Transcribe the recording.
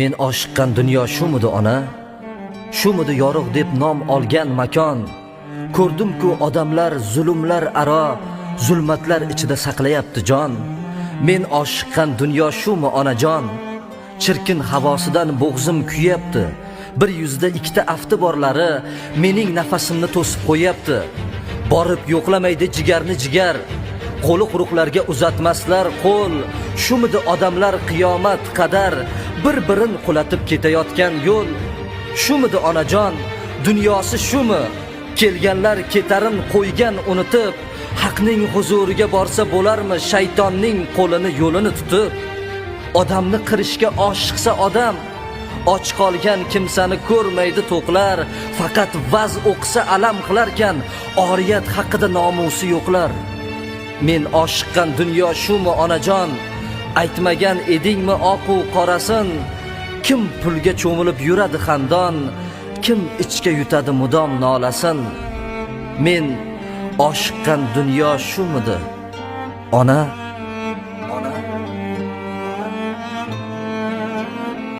Men oshiqqan dunyo shumidi ona? Shumidi yorug' deb nom olgan makon? Ko'rdim-ku odamlar zulmlar aro, zulmatlar ichida saqlayapti jon. Men oshiqqan dunyo shumi onajon? Chirkin havosidan bo'g'zim kuyapti. Bir yuzda ikkita afti borlari mening nafasimni to'sib qo'yapti. Borib yo'qlamaydi jigarni jigar, qo'li quruqlarga uzatmaslar qo'l. Shumidi odamlar qiyomat qadar bir-birin qulatib ketayotgan yo'l? Shumidi onajon, dunyosi shumi? Kelganlar ketarin qo'ygan unutib, haqning huzuriga borsa bo'larmi shaytonning qo'lini yo'lini tutib? Odamni qirishga oshiqsa odam, och qolgan kimsani ko'rmaydi to'qlar. Faqat vaz o'qisa alam qilarkan, oriyat haqida nomusi yo'qlar. Men oshiqqan dunyo shumi onajon? Aytmagan edingmi oqu qorasin? Kim pulga cho'milib yuradi xandon, kim ichga yutadi mudom nolasin? Men oshiqqan dunyo shumidi ona?